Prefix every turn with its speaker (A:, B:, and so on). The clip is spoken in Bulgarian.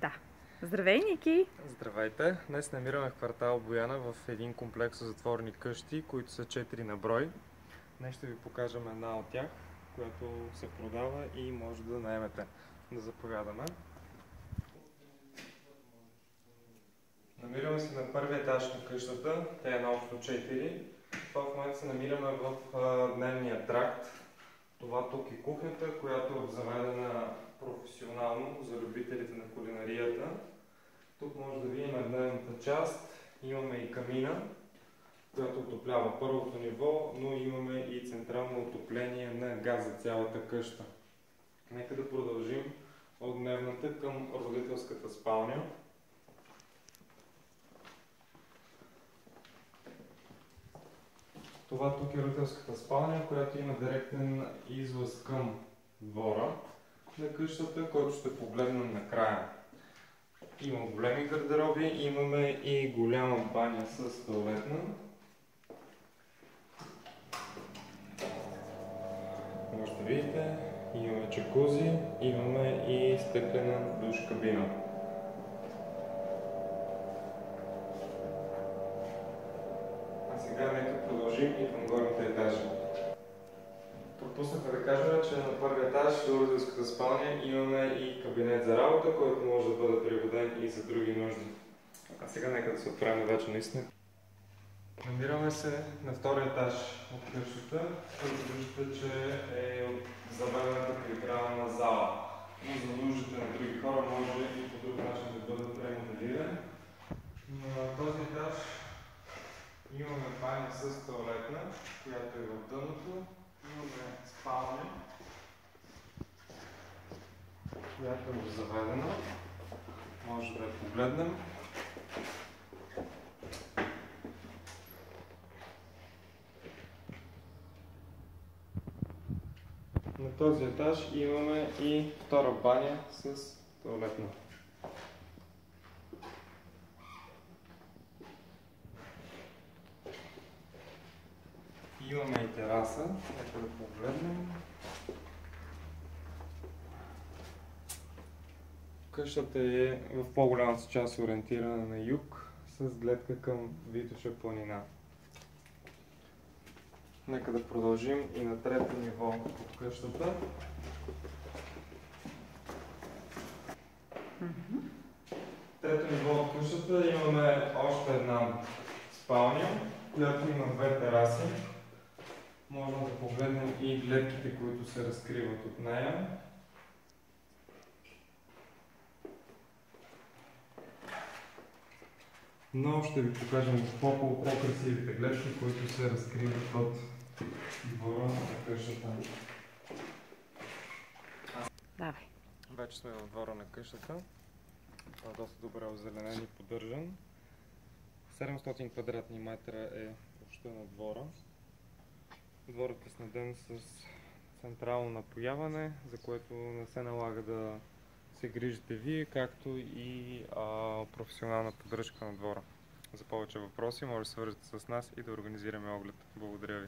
A: Да. Здравей, Ники!
B: Здравейте! Днес намираме в квартал Бояна в един комплекс от затворени къщи, които са 4 на брой. Днес ще ви покажем една от тях, която се продава и може да наемете. Да заповядаме. Намираме се на първия етаж на къщата. Тя е на общо 4. Това в момента се намираме в дневния тракт. Това тук е кухнята, която е обзаведена професионално за любителите на кулинарията. Тук може да видим дневната част. Имаме и камина, която отоплява първото ниво, но имаме и централно отопление на газ за цялата къща. Нека да продължим от дневната към родителската спалня. Това тук е родителската спалня, която има директен излаз към двора на къщата, който ще погледнем накрая. Има големи гардероби, имаме и голяма баня с тоалетна. Може да видите, имаме джакузи, имаме и стъклена душ кабина. А сега нека продължим и към горните етажи. Пропуснахме да кажем, че на първи етаж до родителската спалня имаме и кабинет за работа, който може да бъде пригоден и за други нужди. А сега нека да се отправим вече наистина. Намираме се на втория етаж от къщата, който виждате, че е от заведената прибирална зала. Но за нуждите на други хора може и по друг начин да бъде премоделиран. На този етаж имаме баня с тоалетна, която е в дъното. Имаме спалня, която е заведена. Може да я погледнем. На този етаж имаме и втора баня с тоалетна. Имаме и тераса, нека да погледнем. Къщата е в по-голямата част ориентирана на юг, с гледка към Витоша планина. Нека да продължим и на трето ниво от къщата. Трето ниво от къщата имаме още една спалня, която има две тераси. Можем да погледнем и гледките, които се разкриват от нея. Но ще ви покажем по-красивите гледки, които се разкриват от двора на къщата.
A: Давай.
B: Вече сме в двора на къщата. Това е доста добре озеленен и поддържан. 700 квадратни метра е обща на двора. Дворът е снабден с централно напояване, за което не се налага да се грижите вие, както и професионална поддръжка на двора. За повече въпроси може да се свържете с нас и да организираме оглед. Благодаря ви.